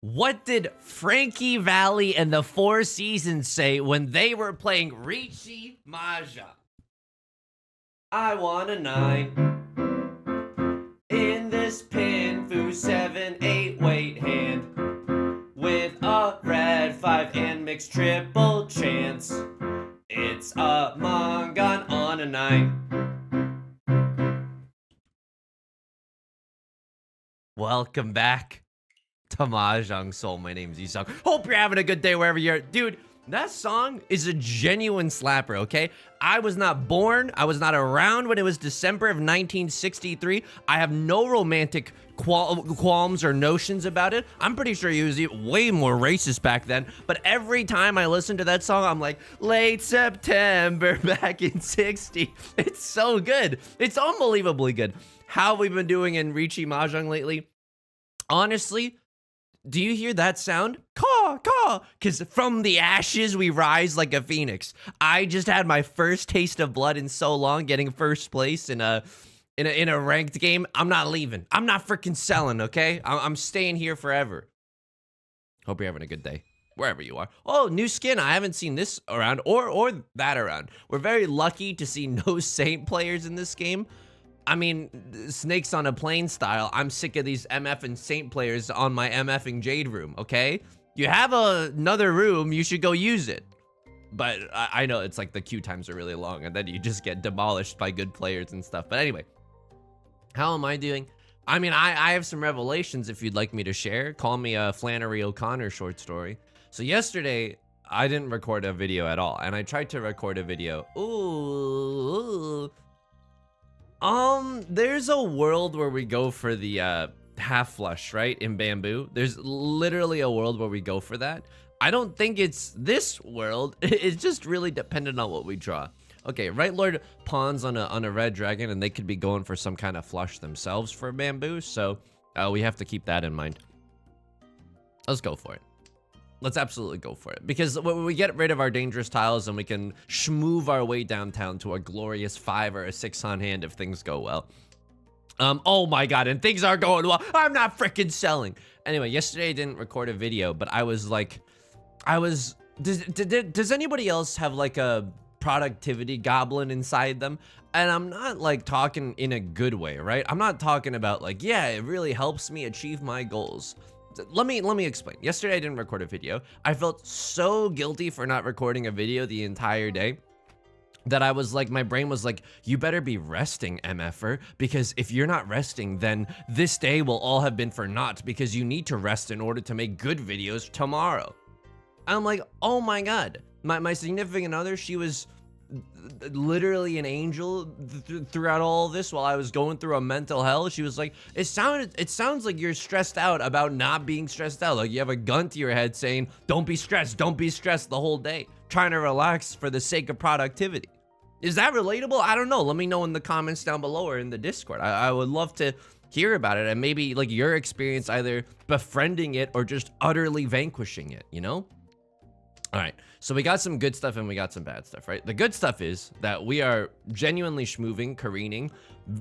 What did Frankie Valli and the Four Seasons say when they were playing Riichi Mahjong? I want a 9 in this Pinfu 7-8 weight hand with a red 5 and mixed triple chance. It's a Mongon on a 9. Welcome back to Mahjong Soul. My name's Yusong. Hope you're having a good day wherever you're. Dude, that song is a genuine slapper, okay? I was not born. I was not around when it was December of 1963. I have no romantic qualms or notions about it. I'm pretty sure he was way more racist back then. But every time I listen to that song, I'm like, late September back in 60. It's so good. It's unbelievably good. How we've been doing in Riichi Mahjong lately? Honestly, do you hear that sound? Caw, caw, because from the ashes we rise like a phoenix. I just had my first taste of blood in so long, getting first place in a ranked game. I'm not leaving. I'm not freaking selling, okay? I'm staying here forever. Hope you're having a good day, wherever you are. Oh, new skin. I haven't seen this around or that around. We're very lucky to see no Saint players in this game. I mean, snakes on a plane style. I'm sick of these MF and Saint players on my MFing Jade Room, okay? You have another room, you should go use it. But I know it's like the queue times are really long and then you just get demolished by good players and stuff. But anyway, how am I doing? I mean, I have some revelations if you'd like me to share. Call me a Flannery O'Connor short story. So yesterday, I didn't record a video at all. And I tried to record a video. Ooh. There's a world where we go for the half flush, right? In bamboo. There's literally a world where we go for that. I don't think it's this world. It's just really dependent on what we draw. Okay, right lord pawns on a red dragon, and they could be going for some kind of flush themselves for bamboo, so we have to keep that in mind. Let's go for it. Let's absolutely go for it. Because when we get rid of our dangerous tiles and we can schmoove our way downtown to a glorious 5 or a 6 on hand if things go well. Oh my god, and things are going well. I'm not freaking selling. Anyway, yesterday I didn't record a video, but I was like, does anybody else have like a productivity goblin inside them? And I'm not like talking in a good way, right? I'm not talking about like, yeah, it really helps me achieve my goals. Let me explain. Yesterday I didn't record a video. I felt so guilty for not recording a video the entire day that I was like, my brain was like, you better be resting, MFer, because if you're not resting, then this day will all have been for naught because you need to rest in order to make good videos tomorrow. I'm like, oh my god. My significant other, she was literally an angel throughout all this while I was going through a mental hell. She was like, it sounds like you're stressed out about not being stressed out. Like you have a gun to your head saying, don't be stressed the whole day, trying to relax for the sake of productivity. Is that relatable? I don't know. Let me know in the comments down below or in the Discord. I would love to hear about it and maybe like your experience either befriending it or just utterly vanquishing it, you know? All right, so we got some good stuff and we got some bad stuff, right? The good stuff is that we are genuinely schmooving, careening,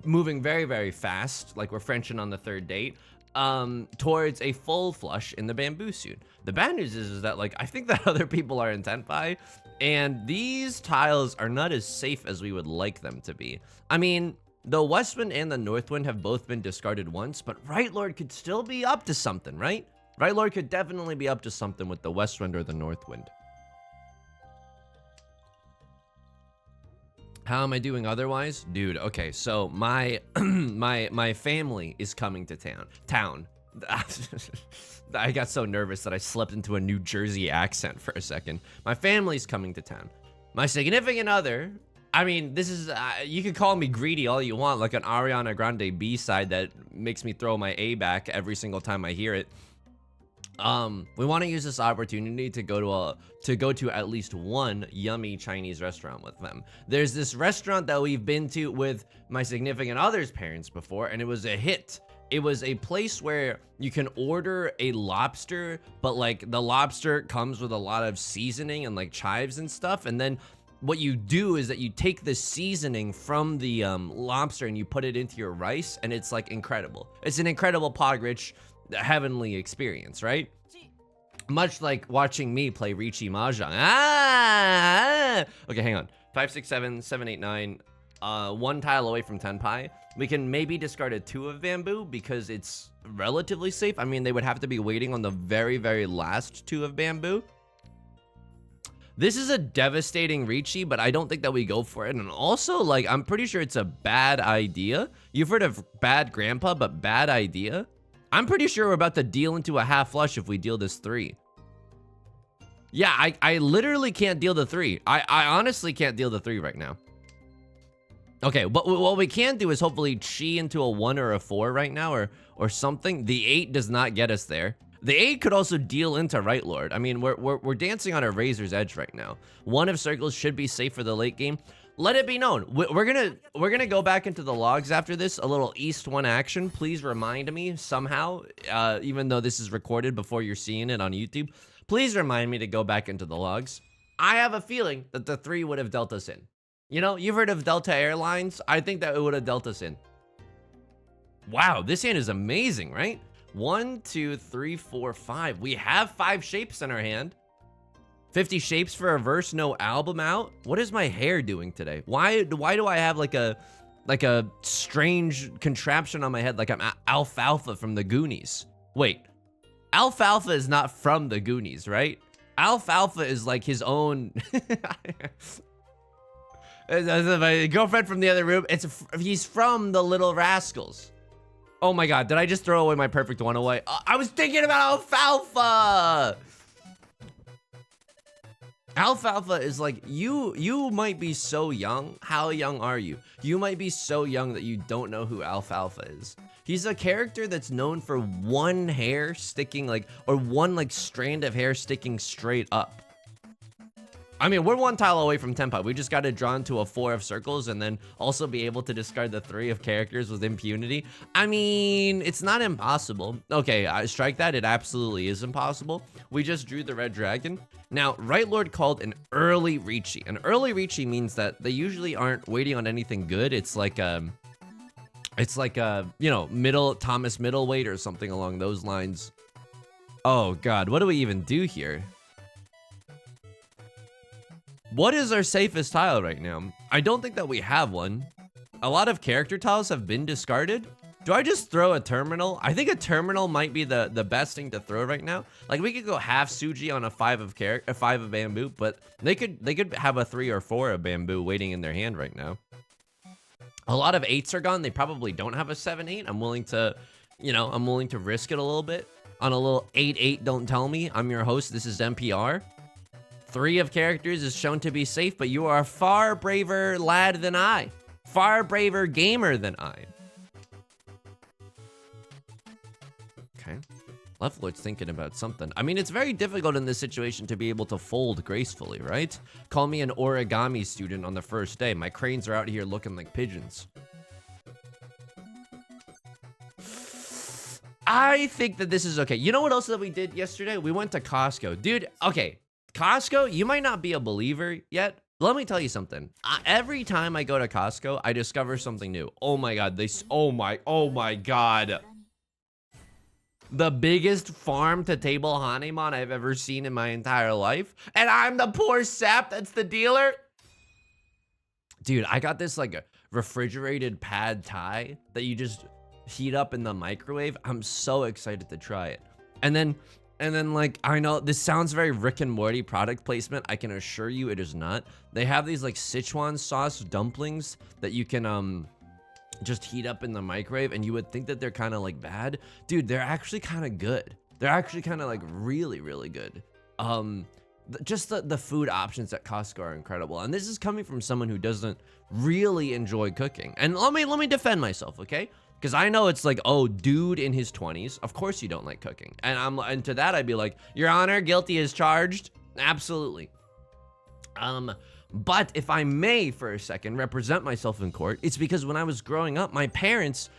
moving very, very fast, like we're Frenching on the third date, towards a full flush in the bamboo suit. The bad news is that like, I think that other people are intent by, and these tiles are not as safe as we would like them to be. I mean, the West Wind and the North Wind have both been discarded once, but Right Lord could still be up to something, right? Right Lord could definitely be up to something with the West Wind or the North Wind. How am I doing otherwise? Dude, okay, so my my family is coming to town. I got so nervous that I slipped into a New Jersey accent for a second. My family's coming to town. My significant other, I mean, this is, you can call me greedy all you want, like an Ariana Grande B-side that makes me throw my A back every single time I hear it. We want to use this opportunity to go to at least one yummy Chinese restaurant with them. There's this restaurant that we've been to with my significant other's parents before, and it was a hit. It was a place where you can order a lobster, but like the lobster comes with a lot of seasoning and like chives and stuff, and then what you do is that you take the seasoning from the lobster and you put it into your rice, and it's like incredible. It's an incredible pog rich heavenly experience, right? Much like watching me play Riichi Mahjong. Ah! Okay, hang on. 5, 6, 7, 7, 8, 9. One tile away from Tenpai. We can maybe discard a 2 of bamboo because it's relatively safe. I mean, they would have to be waiting on the very, very last 2 of bamboo. This is a devastating Riichi, but I don't think that we go for it. And also, like, I'm pretty sure it's a bad idea. You've heard of bad grandpa, but bad idea? I'm pretty sure we're about to deal into a half flush if we deal this 3. Yeah, I literally can't deal the 3. I honestly can't deal the 3 right now. Okay, but what we can do is hopefully chi into a 1 or a 4 right now, or something. The 8 does not get us there. The 8 could also deal into Right Lord. I mean, we're dancing on a razor's edge right now. 1 of circles should be safe for the late game. Let it be known, we're gonna go back into the logs after this. A little East 1 action. Please remind me somehow, even though this is recorded before you're seeing it on YouTube. Please remind me to go back into the logs. I have a feeling that the 3 would have dealt us in. You know, you've heard of Delta Airlines. I think that it would have dealt us in. Wow, this hand is amazing, right? 1, 2, 3, 4, 5. We have 5 shapes in our hand. 50 shapes for a verse, no album out. What is my hair doing today? Why do I have like a strange contraption on my head like I'm Alfalfa from the Goonies? Wait, Alfalfa is not from the Goonies, right? Alfalfa is like his own. My girlfriend from the other room. He's from the Little Rascals. Oh my god, did I just throw away my perfect 1 away? I was thinking about Alfalfa! Alfalfa is like, you might be so young. How young are you? You might be so young that you don't know who Alfalfa is. He's a character that's known for 1 hair sticking like, or 1 like strand of hair sticking straight up. I mean, we're 1 tile away from Tenpai. We just got to draw into a 4 of circles and then also be able to discard the 3 of characters with impunity. I mean, it's not impossible. Okay, I strike that. It absolutely is impossible. We just drew the red dragon. Now, Right Lord called an early Riichi. An early Riichi means that they usually aren't waiting on anything good. It's like you know, Thomas middleweight or something along those lines. Oh God, what do we even do here? What is our safest tile right now? I don't think that we have one. A lot of character tiles have been discarded. Do I just throw a terminal? I think a terminal might be the best thing to throw right now. Like we could go half Suji on a 5 of bamboo, but they could have a 3 or 4 of bamboo waiting in their hand right now. A lot of 8s are gone. They probably don't have a 7-8. I'm willing to risk it a little bit on a little 8-8. Don't tell me. I'm your host. This is NPR. 3 of characters is shown to be safe, but you are a far braver lad than I. Far braver gamer than I. Okay. Left Lord's thinking about something. I mean, it's very difficult in this situation to be able to fold gracefully, right? Call me an origami student on the first day. My cranes are out here looking like pigeons. I think that this is okay. You know what else that we did yesterday? We went to Costco. Dude, okay. Costco, you might not be a believer yet. Let me tell you something. Every time I go to Costco, I discover something new. Oh my God, oh my God. The biggest farm to table Hanemon I've ever seen in my entire life. And I'm the poor sap that's the dealer. Dude, I got this like a refrigerated pad thai that you just heat up in the microwave. I'm so excited to try it. And then like, I know this sounds very Rick and Morty product placement. I can assure you it is not. They have these like Sichuan sauce dumplings that you can just heat up in the microwave, and you would think that they're kind of like bad. Dude, they're actually kind of good. They're actually kind of like really, really good. Just the food options at Costco are incredible. And this is coming from someone who doesn't really enjoy cooking. And let me defend myself, okay? Because I know it's like, oh, dude in his 20s, of course you don't like cooking. And to that, I'd be like, Your Honor, guilty as charged. Absolutely. But if I may, for a second, represent myself in court, it's because when I was growing up, my parents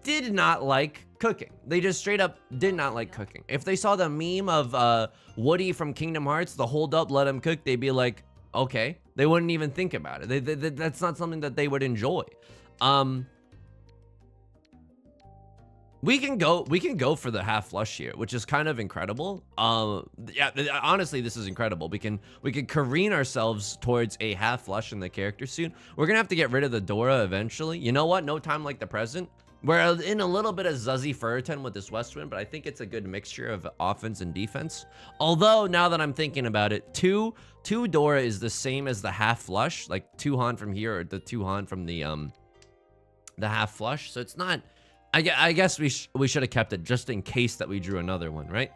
did not like cooking. They just straight up did not like cooking. If they saw the meme of Woody from Kingdom Hearts, the hold up, let him cook, they'd be like, okay. They wouldn't even think about it. They, that's not something that they would enjoy. We can go for the half flush here, which is kind of incredible. Yeah, honestly, this is incredible. We can careen ourselves towards a half flush in the character soon. We're gonna have to get rid of the Dora eventually. You know what? No time like the present. We're in a little bit of Zuzzy Furriton with this West Wind, but I think it's a good mixture of offense and defense. Although now that I'm thinking about it, two Dora is the same as the half flush, like 2 Han from here or the 2 Han from the half flush. So it's not. I guess we should have kept it just in case that we drew another one, right?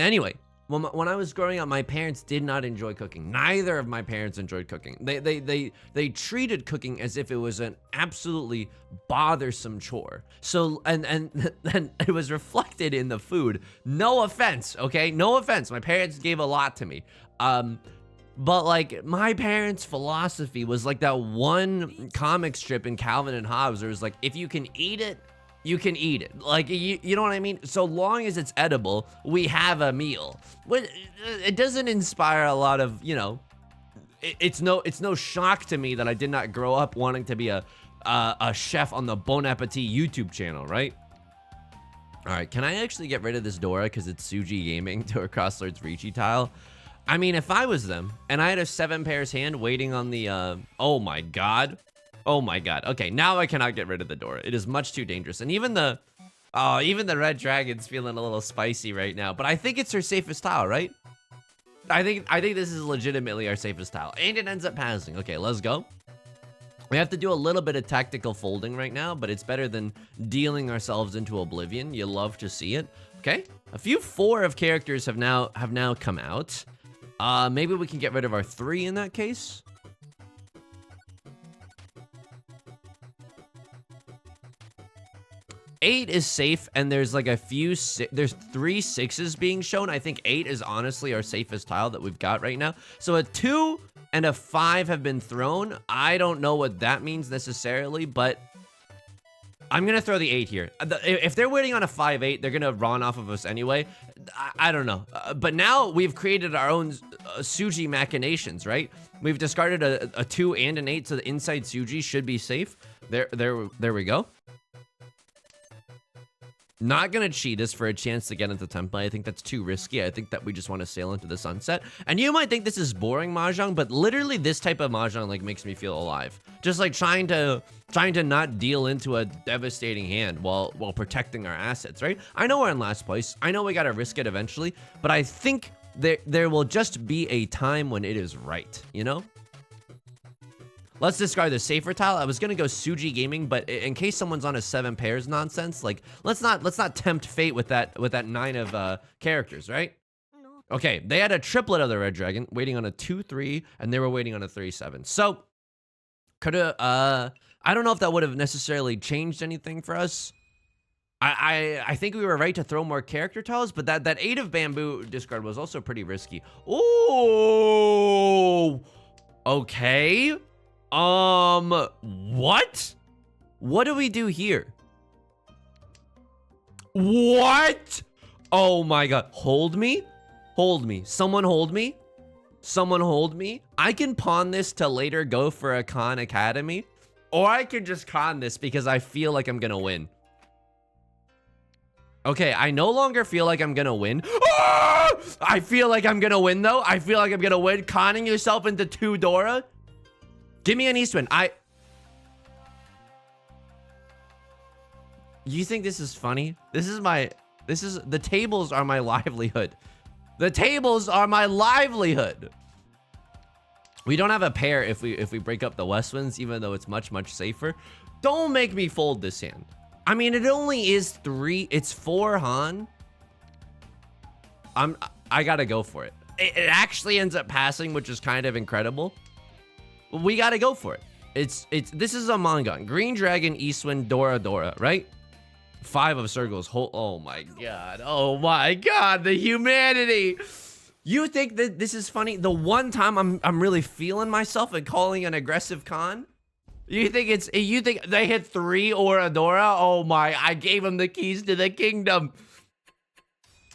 Anyway, when I was growing up, my parents did not enjoy cooking. Neither of my parents enjoyed cooking. They treated cooking as if it was an absolutely bothersome chore. So and it was reflected in the food. No offense, okay? No offense. My parents gave a lot to me. But like my parents' philosophy was like that one comic strip in Calvin and Hobbes where it was like, if you can eat it, you can eat it. Like, you know what I mean? So long as it's edible, we have a meal. But it doesn't inspire a lot of, you know, it's no shock to me that I did not grow up wanting to be a chef on the Bon Appetit YouTube channel, right? All right, can I actually get rid of this Dora because it's Suji Gaming to a Crosslords Riichi tile? I mean, if I was them and I had a 7 pairs hand waiting on the, oh my God. Oh my God. Okay, now I cannot get rid of the Dora. It is much too dangerous. And even the Red Dragon's feeling a little spicy right now, but I think it's her safest tile, right? I think this is legitimately our safest tile and it ends up passing. Okay, let's go. We have to do a little bit of tactical folding right now, but it's better than dealing ourselves into oblivion. You love to see it. Okay, a few 4 of characters have now come out. Maybe we can get rid of our 3 in that case. Eight is safe, and there's like a few, there's 3 6s being shown. I think 8 is honestly our safest tile that we've got right now. So a 2 and a 5 have been thrown. I don't know what that means necessarily, but I'm gonna throw the 8 here. If they're waiting on a 5-8, they're gonna run off of us anyway. I don't know. But now we've created our own Suji machinations, right? We've discarded a 2 and an 8, so the inside Suji should be safe. There we go. Not gonna cheat us for a chance to get into template. I think that's too risky. I think that we just want to sail into the sunset. And you might think this is boring Mahjong, but literally this type of Mahjong like makes me feel alive. Just like trying to not deal into a devastating hand while protecting our assets, right? I know we're in last place. I know we gotta risk it eventually, but I think there will just be a time when it is right, you know? Let's discard the safer tile. I was gonna go Suji Gaming, but in case someone's on a 7 pairs nonsense, like let's not tempt fate with that 9 of characters, right? Okay, they had a triplet of the Red Dragon waiting on a 2-3, and they were waiting on a 3-7. So I don't know if that would have necessarily changed anything for us. I think we were right to throw more character tiles, but that 8 of bamboo discard was also pretty risky. Ooh, okay. What? What do we do here? What? Oh my God. Hold me. Hold me. Someone hold me. Someone hold me. I can pawn this to later go for a Khan Academy, or I can just con this because I feel like I'm gonna win. Okay, I no longer feel like I'm gonna win. Ah! I feel like I'm gonna win though. I feel like I'm gonna win. Conning yourself into 2 Dora. Give me an Eastwind. You think this is funny? The tables are my livelihood. The tables are my livelihood. We don't have a pair if we break up the West Winds, even though it's much safer. Don't make me fold this hand. I mean, it only is 3. It's 4 Han. I gotta go for it. It actually ends up passing, which is kind of incredible. We gotta go for it. This is a Mongon. Green Dragon, Eastwind, Dora, right? 5 of circles. Oh my God. Oh my God. The humanity. You think that this is funny? The one time I'm really feeling myself and calling an aggressive con? You think they hit 3 or Dora? Oh my, I gave him the keys to the kingdom.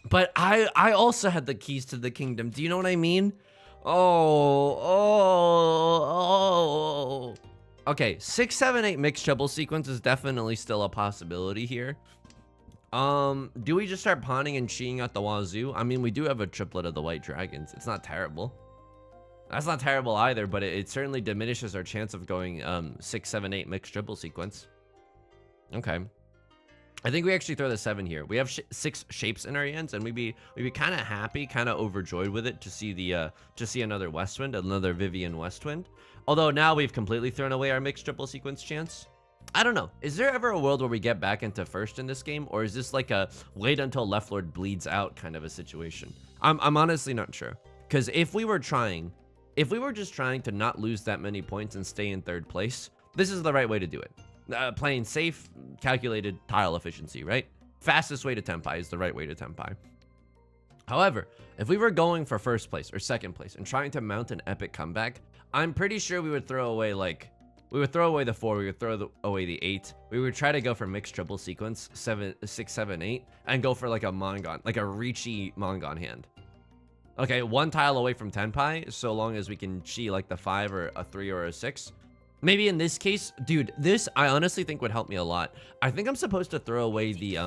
But I also had the keys to the kingdom. Do you know what I mean? Oh. Okay, 6, 7, 8 mixed triple sequence is definitely still a possibility here. Do we just start pawning and cheating out the wazoo? I mean, we do have a triplet of the white dragons. It's not terrible. That's not terrible either, but it certainly diminishes our chance of going 6, 7, 8 mixed triple sequence. Okay. I think we actually throw the 7 here. We have 6 shapes in our hands, and we'd be kind of happy, kind of overjoyed with it to see another Westwind, another Vivian Westwind. Although now we've completely thrown away our mixed triple sequence chance. I don't know. Is there ever a world where we get back into first in this game, or is this like a wait until Left Lord bleeds out kind of a situation? I'm honestly not sure. Because if we were just trying to not lose that many points and stay in 3rd place, this is the right way to do it. Playing safe, calculated tile efficiency, right? Fastest way to Tenpai is the right way to Tenpai. However, if we were going for 1st place or 2nd place and trying to mount an epic comeback, I'm pretty sure we would throw away the 4, we would throw away the 8. We would try to go for mixed triple sequence, 7, 6, 7, 8, and go for like a Mongon, like a Riichi Mongon hand. Okay, 1 tile away from Tenpai, so long as we can chi like the 5 or a 3 or a 6. Maybe in this case, dude, this I honestly think would help me a lot. I think I'm supposed to throw away the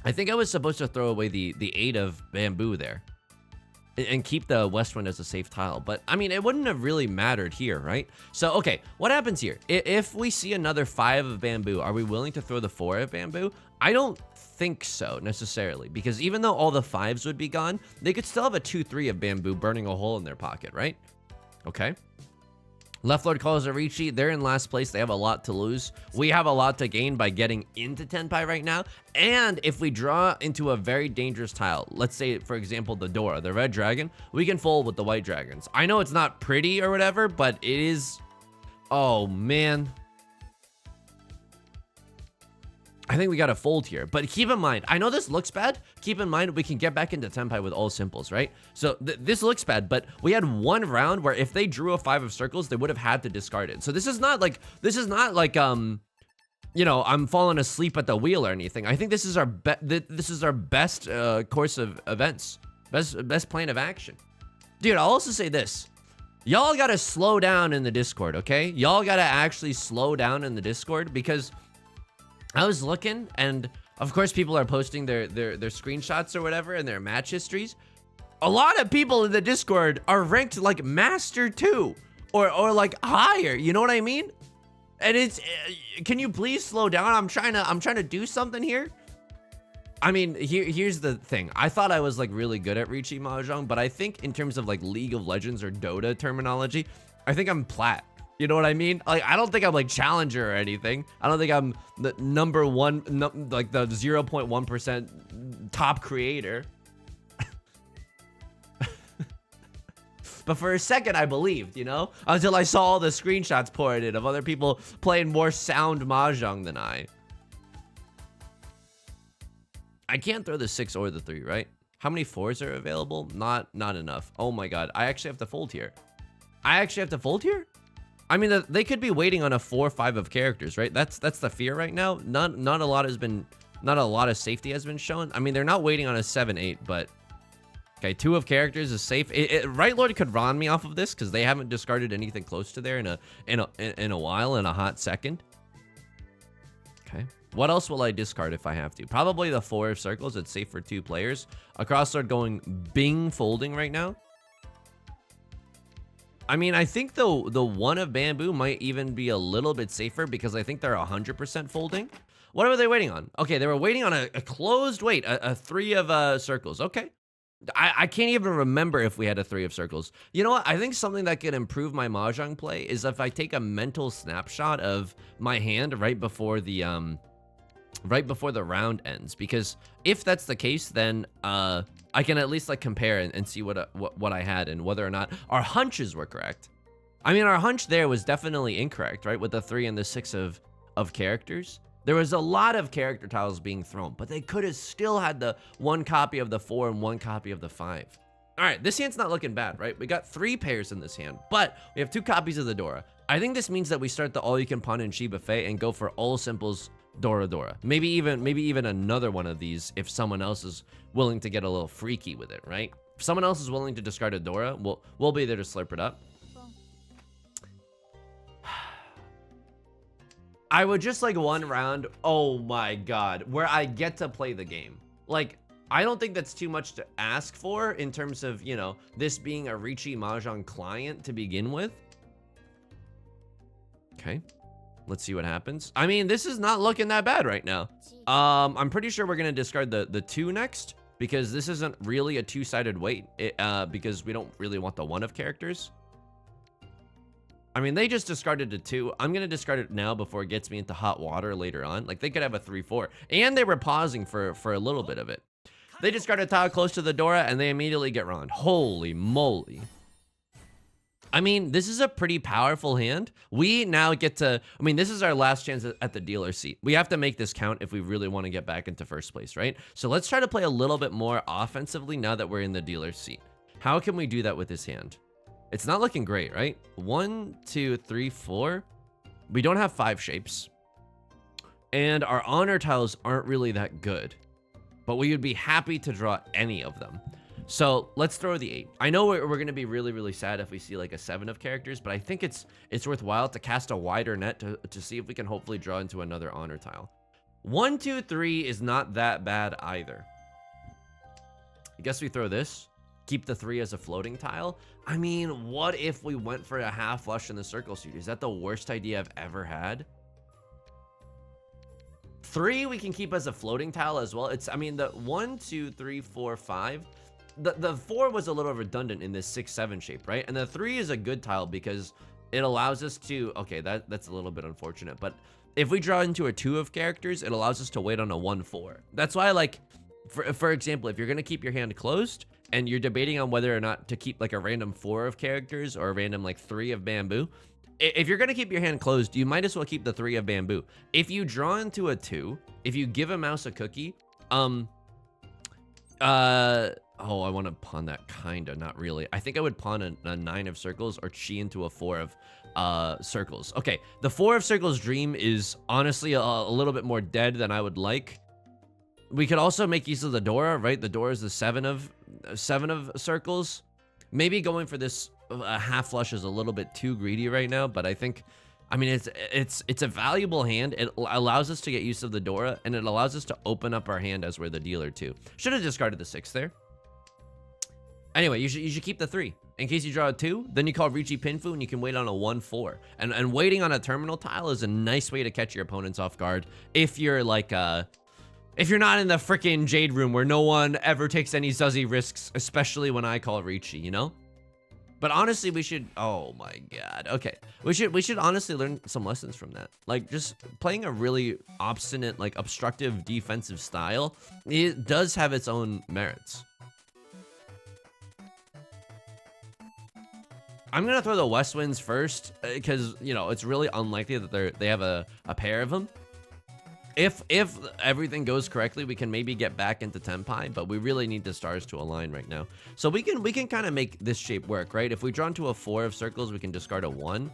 I think I was supposed to throw away the 8 of bamboo there and keep the Westwind as a safe tile. But I mean, it wouldn't have really mattered here, right? So, okay, what happens here? If we see another 5 of bamboo, are we willing to throw the 4 of bamboo? I don't think so necessarily, because even though all the 5s would be gone, they could still have a 2, 3 of bamboo burning a hole in their pocket, right? Okay. Left Lord calls a Riichi. They're in last place. They have a lot to lose. We have a lot to gain by getting into Tenpai right now. And if we draw into a very dangerous tile, let's say, for example, the Dora, the red dragon, we can fold with the white dragons. I know it's not pretty or whatever, but it is... Oh, man. I think we got to fold here. But keep in mind, I know this looks bad. Keep in mind, we can get back into Tenpai with all simples, right? So this looks bad, but we had 1 round where if they drew a 5 of circles, they would have had to discard it. So this is not like, you know, I'm falling asleep at the wheel or anything. I think this is our best course of events, best plan of action. Dude, I'll also say this. Y'all got to slow down in the Discord, okay? Y'all got to actually slow down in the Discord, because I was looking, and of course people are posting their screenshots or whatever and their match histories. A lot of people in the Discord are ranked like Master 2 or like higher, you know what I mean? And it's, can you please slow down? I'm trying to do something here. I mean, here's the thing. I thought I was like really good at Riichi Mahjong, but I think in terms of like League of Legends or Dota terminology, I think I'm plat. You know what I mean? Like, I don't think I'm like challenger or anything. I don't think I'm the number 1, like the 0.1% top creator. But for a second, I believed, you know? Until I saw all the screenshots poured in of other people playing more sound Mahjong than I. I can't throw the 6 or the 3, right? How many 4s are available? Not enough. Oh my god. I actually have to fold here. I mean, they could be waiting on a 4 or 5 of characters, right? That's the fear right now. Not a lot of safety has been shown. I mean, they're not waiting on a 7, 8, but okay, 2 of characters is safe. Right Lord could Ron me off of this because they haven't discarded anything close to there in a while, in a hot second. Okay, what else will I discard if I have to? Probably the 4 of circles. It's safe for 2 players. A crossroad going bing folding right now. I mean, I think the 1 of bamboo might even be a little bit safer because I think they're 100% folding. What were they waiting on? Okay, they were waiting on a closed wait, a 3 of circles. Okay. I can't even remember if we had a 3 of circles. You know what? I think something that could improve my Mahjong play is if I take a mental snapshot of my hand right before the round ends. Because if that's the case, then I can at least like compare and see what I had and whether or not our hunches were correct. I mean, our hunch there was definitely incorrect, right? With the 3 and the 6 of characters. There was a lot of character tiles being thrown, but they could have still had the 1 copy of the 4 and 1 copy of the 5. All right, this hand's not looking bad, right? We got 3 pairs in this hand, but we have 2 copies of the Dora. I think this means that we start the all-you-can-pawn and chi buffet and go for all simples Dora. Maybe even another one of these if someone else is willing to get a little freaky with it, right? If someone else is willing to discard a Dora, we'll be there to slurp it up. I would just like one round, oh my god, where I get to play the game. Like, I don't think that's too much to ask for in terms of, you know, this being a Riichi Mahjong client to begin with. Okay, let's see what happens. I mean, this is not looking that bad right now. I'm pretty sure we're gonna discard the 2 next, because this isn't really a 2-sided weight, because we don't really want the 1 of characters. I mean, they just discarded a 2. I'm gonna discard it now before it gets me into hot water later on. Like, they could have a 3-4, and they were pausing for a little bit of it. They discard a tile close to the Dora, and they immediately get run. Holy moly. I mean, this is a pretty powerful hand. We now get to, I mean, this is our last chance at the dealer seat. We have to make this count if we really want to get back into first place, right? So let's try to play a little bit more offensively now that we're in the dealer seat. How can we do that with this hand? It's not looking great, right? 1, 2, 3, 4. We don't have 5 shapes. And our honor tiles aren't really that good. But we would be happy to draw any of them. So let's throw the 8. I know we're going to be really, really sad if we see like a 7 of characters, but I think it's worthwhile to cast a wider net to see if we can hopefully draw into another honor tile. 1, 2, 3 is not that bad either. I guess we throw this. Keep the 3 as a floating tile. I mean, what if we went for a half flush in the circle suit? Is that the worst idea I've ever had? 3 we can keep as a floating tile as well. I mean, the 1, 2, 3, 4, 5. The 4 was a little redundant in this 6-7 shape, right? And the 3 is a good tile because it allows us to, okay, that's a little bit unfortunate, but if we draw into a 2 of characters, it allows us to wait on a 1-4. That's why, like, for example, if you're gonna keep your hand closed and you're debating on whether or not to keep like a random 4 of characters or a random like 3 of bamboo, if you're gonna keep your hand closed, you might as well keep the 3 of bamboo. If you draw into a 2, if you give a mouse a cookie, oh, I want to pawn that, kinda, not really. I think I would pawn a 9 of circles or chi into a 4 of circles. Okay, the 4 of circles dream is honestly a little bit more dead than I would like. We could also make use of the Dora, right? The Dora is the 7 of circles. Maybe going for this half flush is a little bit too greedy right now, but I think, I mean, it's a valuable hand. It allows us to get use of the Dora, and it allows us to open up our hand as we're the dealer too. Should have discarded the 6 there. Anyway, you should keep the 3. In case you draw a 2, then you call Riichi Pinfu and you can wait on a 1-4. And waiting on a terminal tile is a nice way to catch your opponents off guard if you're like if you're not in the freaking Jade Room where no one ever takes any zuzzy risks, especially when I call Riichi, you know? But honestly, we should, oh my god. Okay. We should honestly learn some lessons from that. Like, just playing a really obstinate, like obstructive defensive style, it does have its own merits. I'm gonna throw the West Winds first because, you know, it's really unlikely that they have a pair of them. If everything goes correctly, we can maybe get back into Tenpai, but we really need the stars to align right now. So we can kind of make this shape work, right? If we draw into a 4 of circles, we can discard a 1.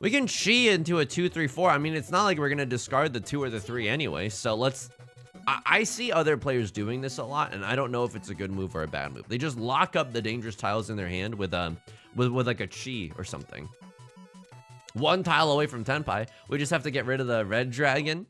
We can chi into a 2, 3, 4. I mean, it's not like we're gonna discard the 2 or the 3 anyway. So let's. I see other players doing this a lot, and I don't know if it's a good move or a bad move. They just lock up the dangerous tiles in their hand with like a chi or something. 1 tile away from Tenpai. We just have to get rid of the red dragon.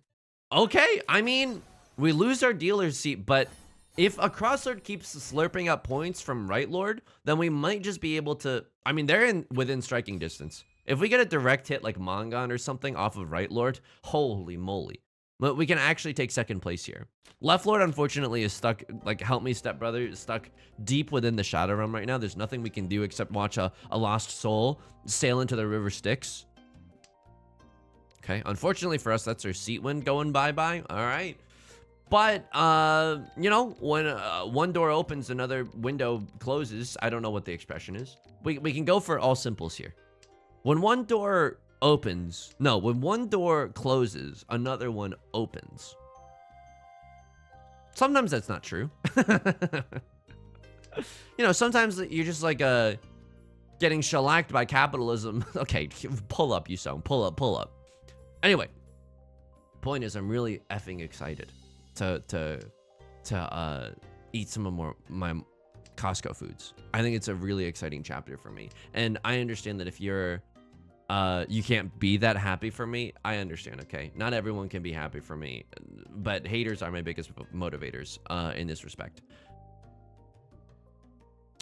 Okay, I mean, we lose our dealer's seat, but if a crosslord keeps slurping up points from right lord, then we might just be able to, I mean, they're within striking distance. If we get a direct hit like Mongon or something off of right lord, holy moly. But we can actually take second place here. Left lord, unfortunately, is stuck, like, help me stepbrother, is stuck deep within the Shadow Realm right now. There's nothing we can do except watch a lost soul sail into the river Styx. Okay, unfortunately for us, that's our seat win going bye-bye. All right. But, you know, when one door opens, another window closes. I don't know what the expression is. We can go for all simples here. When one door opens, no, when one door closes, another one opens. Sometimes that's not true. You know, sometimes you're just like getting shellacked by capitalism. Okay, pull up, Yusong, pull up. Anyway, point is, I'm really effing excited to eat some of my Costco foods. I think it's a really exciting chapter for me, and I understand that if you're you can't be that happy for me. I understand, okay? Not everyone can be happy for me, but haters are my biggest motivators in this respect.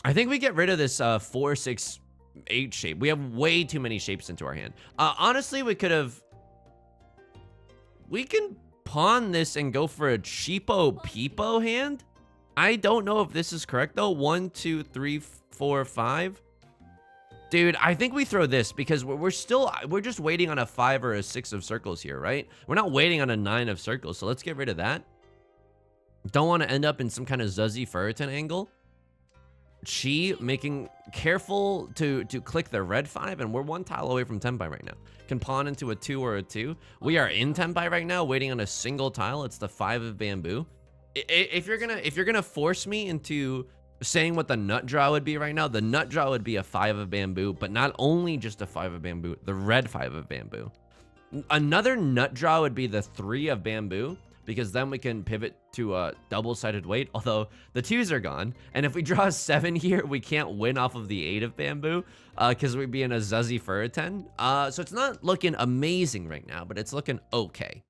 I think we get rid of this 4, 6, 8 shape. We have way too many shapes into our hand. Honestly, we could have... We can pawn this and go for a cheapo peepo hand. I don't know if this is correct, though. 1, 2, 3, 4, 5. Dude, I think we throw this because we're just waiting on a 5 or a 6 of circles here, right? We're not waiting on a 9 of circles, so let's get rid of that. Don't want to end up in some kind of Zuzzy Furiton angle. Chi making careful to click the red 5, and we're 1 tile away from Tenpai right now. Can pawn into a 2 or a 2. We are in Tenpai right now, waiting on a single tile. It's the 5 of bamboo. If you're gonna force me into saying what the nut draw would be right now, the nut draw would be a 5 of bamboo, but not only just a 5 of bamboo, the red 5 of bamboo. Another nut draw would be the 3 of bamboo, because then we can pivot to a double-sided weight, although the 2s are gone. And if we draw a 7 here, we can't win off of the 8 of bamboo, because we'd be in a Zuzzy Furiton. So it's not looking amazing right now, but it's looking okay.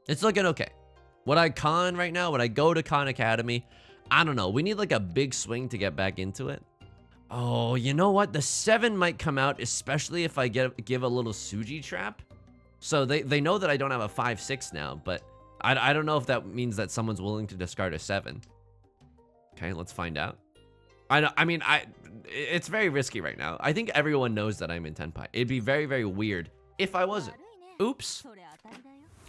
It's looking okay. Would I con right now? Would I go to Khan Academy? I don't know. We need like a big swing to get back into it. Oh, you know what? The 7 might come out, especially if I give a little Suji trap. So they know that I don't have a 5, 6 now, but I don't know if that means that someone's willing to discard a 7. Okay, let's find out. I mean, it's very risky right now. I think everyone knows that I'm in Tenpai. It'd be very, very weird if I wasn't. Oops.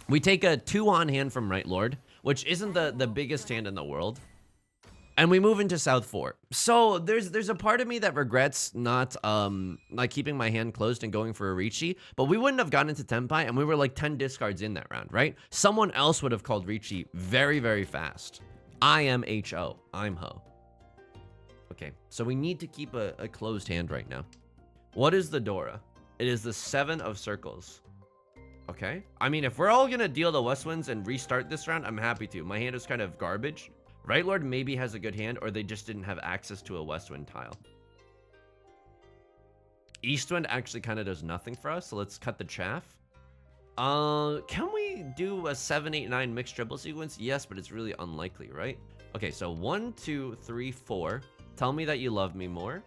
We take a 2 on hand from Right Lord, which isn't the biggest hand in the world. And we move into South 4. So there's a part of me that regrets not like keeping my hand closed and going for a Riichi, but we wouldn't have gotten into Tenpai, and we were like 10 discards in that round, right? Someone else would have called Riichi very, very fast. I am HO. I'm Ho. Okay, so we need to keep a closed hand right now. What is the Dora? It is the 7 of circles. Okay. I mean, if we're all gonna deal the West Winds and restart this round, I'm happy to. My hand is kind of garbage. Right Lord maybe has a good hand, or they just didn't have access to a West Wind tile. East Wind actually kind of does nothing for us, so let's cut the chaff. Can we do a 7, 8, 9 mixed triple sequence? Yes, but it's really unlikely, right? Okay, so 1, 2, 3, 4. Tell me that you love me more.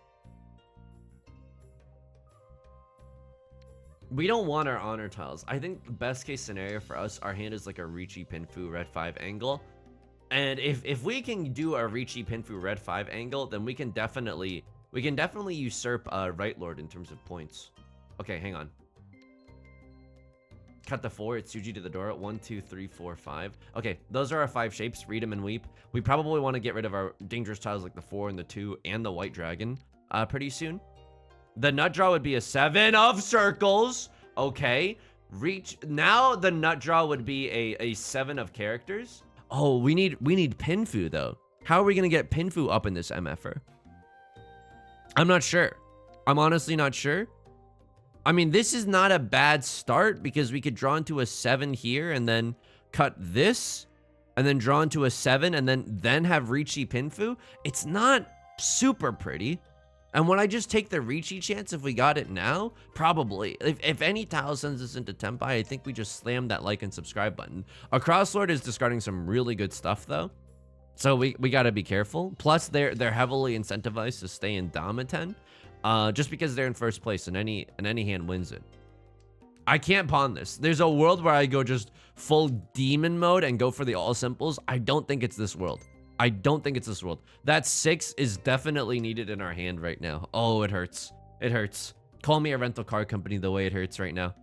We don't want our honor tiles. I think best case scenario for us, our hand is like a Riichi Pinfu red 5 angle. And if we can do a Riichi Pinfu red 5 angle, then we can definitely usurp Right Lord in terms of points. Okay, hang on. Cut the 4. It's Tsuji to the door. 1, 2, 3, 4, 5. Okay, those are our 5 shapes. Read them and weep. We probably want to get rid of our dangerous tiles like the 4 and the 2 and the white dragon pretty soon. The nut draw would be a 7 of circles. Okay. Now the nut draw would be a 7 of characters. Oh, we need Pinfu though. How are we gonna get Pinfu up in this MFR? I'm not sure. I'm honestly not sure. I mean, this is not a bad start because we could draw into a 7 here and then cut this and then draw into a 7 and then have Riichi Pinfu. It's not super pretty. And would I just take the Riichi chance if we got it now? Probably. If any tile sends us into Tenpai, I think we just slam that like and subscribe button. A Crosslord is discarding some really good stuff though. So we gotta be careful. Plus they're heavily incentivized to stay in Damaten. Just because they're in first place and any hand wins it. I can't pawn this. There's a world where I go just full demon mode and go for the all simples. I don't think it's this world. I don't think it's this world. That 6 is definitely needed in our hand right now. Oh, it hurts. It hurts. Call me a rental car company the way it hurts right now.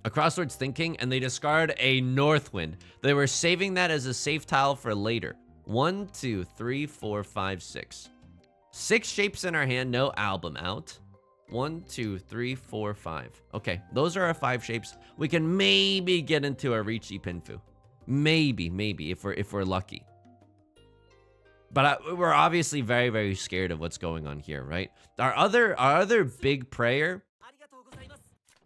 A Crosslord's thinking, and they discard a North Wind. They were saving that as a safe tile for later. 1, 2, 3, 4, 5, 6. 6 shapes in our hand, no album out. 1, 2, 3, 4, 5. Okay, those are our 5 shapes. We can maybe get into a Riichi Pinfu. Maybe if we're lucky. But we're obviously very, very scared of what's going on here, right? Our other big prayer.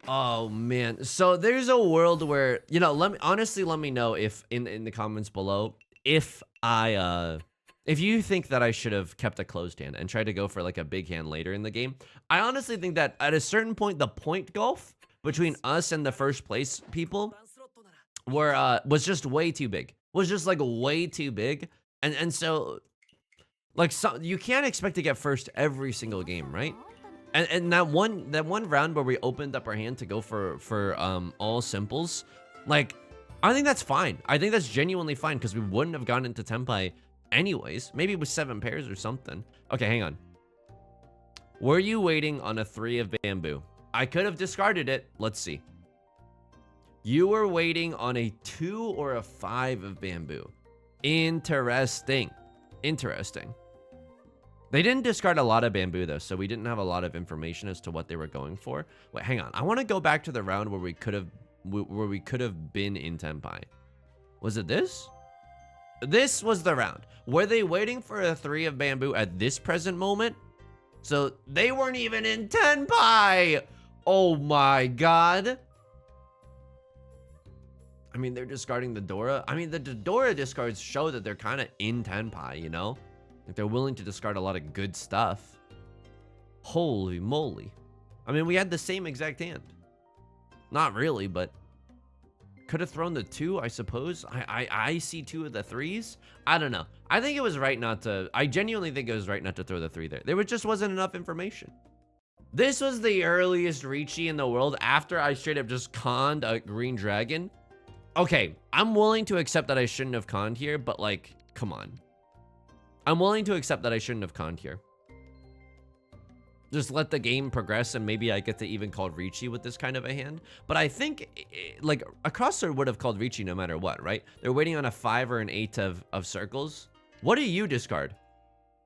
Oh man, so there's a world where, you know, let me know if in the comments below if I If you think that I should have kept a closed hand and tried to go for like a big hand later in the game, I honestly think that at a certain point, the point gulf between us and the first place people was just way too big. Was just like way too big. And so like you can't expect to get first every single game, right? And that one round where we opened up our hand to go for all simples, like I think that's fine. I think that's genuinely fine because we wouldn't have gone into Tenpai anyways. Maybe with 7 pairs or something. Okay, hang on. Were you waiting on a 3 of bamboo? I could have discarded it. Let's see. You were waiting on a 2 or a 5 of bamboo. Interesting. Interesting. They didn't discard a lot of bamboo though, so we didn't have a lot of information as to what they were going for. Wait, hang on. I want to go back to the round where we could have been in Tenpai. Was it this? This was the round. Were they waiting for a 3 of bamboo at this present moment? So they weren't even in Tenpai. Oh my god. I mean, they're discarding the Dora. I mean, the Dora discards show that they're kind of in Tenpai, you know? Like they're willing to discard a lot of good stuff. Holy moly. I mean, we had the same exact hand. Not really, but could have thrown the 2, I suppose. I see 2 of the 3s. I don't know. I think it was right not to. I genuinely think it was right not to throw the 3 there. There just wasn't enough information. This was the earliest Riichi in the world after I straight up just conned a green dragon. Okay, I'm willing to accept that I shouldn't have conned here, but like, come on. I'm willing to accept that I shouldn't have conned here. Just let the game progress and maybe I get to even call Riichi with this kind of a hand. But I think like a crossword would have called Riichi no matter what, right? They're waiting on a 5 or an 8 of circles. What do you discard?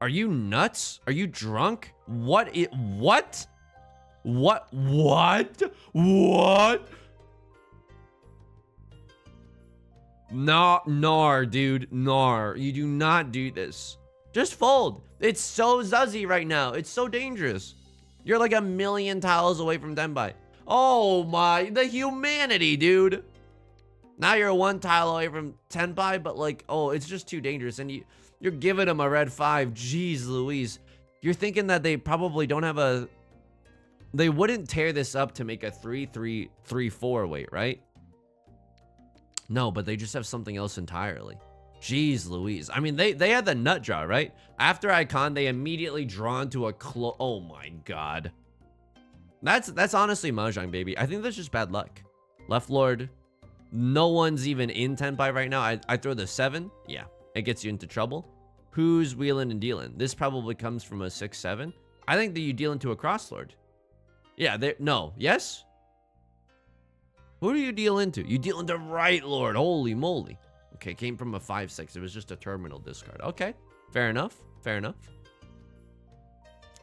Are you nuts? Are you drunk? What? What? No, nar, dude, nar. You do not do this. Just fold. It's so zuzzy right now. It's so dangerous. You're like a million tiles away from Tenpai. Oh my, the humanity, dude. Now you're 1 tile away from Tenpai, but like, oh, it's just too dangerous. And you're giving them a red 5. Jeez Louise. You're thinking that they probably don't have a... They wouldn't tear this up to make a 3-3-3-4 weight, right? No, but they just have something else entirely. Jeez Louise. I mean, they had the nut draw, right? After Icon, they immediately drawn to a oh my god. That's honestly Mahjong, baby. I think that's just bad luck. Left Lord. No one's even in Tenpai right now. I throw the 7. Yeah, it gets you into trouble. Who's wheeling and dealing? This probably comes from a 6-7. I think that you deal into a cross lord. Yeah, no. Yes? Who do you deal into? You deal into right lord. Holy moly. Okay, came from a 5-6. It was just a terminal discard. Okay, fair enough. Fair enough.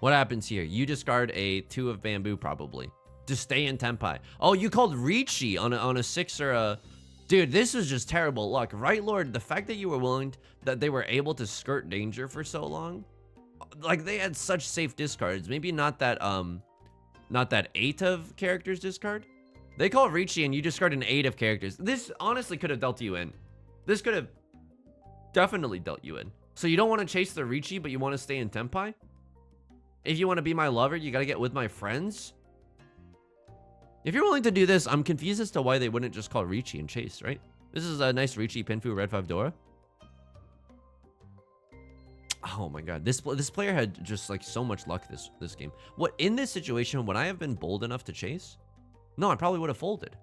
What happens here? You discard a 2 of bamboo, probably, to stay in Tenpai. Oh, you called Riichi on a 6 or a... Dude, this was just terrible luck. Right, Lord, the fact that you were willing that they were able to skirt danger for so long. Like, they had such safe discards. Maybe not that 8 of characters discard. They call Riichi and you discard an 8 of characters. This honestly could have dealt you in. This could have definitely dealt you in. So you don't want to chase the Riichi, but you want to stay in Tenpai? If you want to be my lover, you got to get with my friends? If you're willing to do this, I'm confused as to why they wouldn't just call Riichi and chase, right? This is a nice Riichi, Pinfu, Red 5 Dora. Oh my god, this player had just like so much luck this game. What, in this situation, would I have been bold enough to chase? No, I probably would have folded.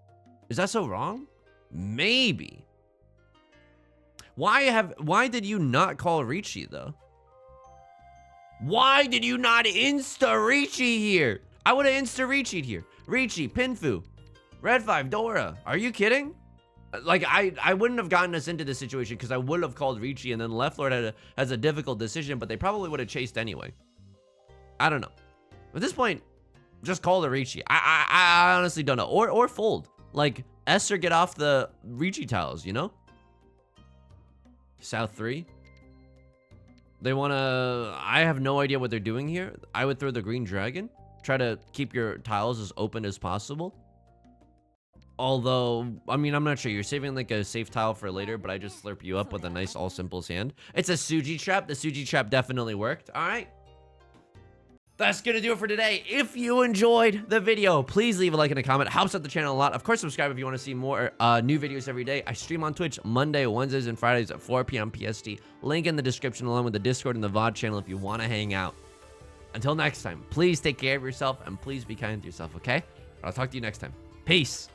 Is that so wrong? Maybe. Why did you not call Riichi though? Why did you not insta-Riichi here? I would have insta-Riichi'd here. Riichi, Pinfu, Red 5, Dora. Are you kidding? Like, I wouldn't have gotten us into this situation because I would have called Riichi and then Left Lord has a difficult decision, but they probably would have chased anyway. I don't know. At this point, just call the Riichi. I honestly don't know. Or fold. Like, S or get off the Riichi tiles, you know? South 3. They want to... I have no idea what they're doing here. I would throw the green dragon. Try to keep your tiles as open as possible. Although, I mean, I'm not sure. You're saving like a safe tile for later, but I just slurp you up with a nice all simples hand. It's a Suji trap. The Suji trap definitely worked. All right. That's gonna do it for today. If you enjoyed the video, please leave a like and a comment. Helps out the channel a lot. Of course, subscribe if you want to see more new videos every day. I stream on Twitch Monday, Wednesdays, and Fridays at 4 p.m. PST. Link in the description along with the Discord and the VOD channel if you want to hang out. Until next time, please take care of yourself and please be kind to yourself, okay? I'll talk to you next time. Peace.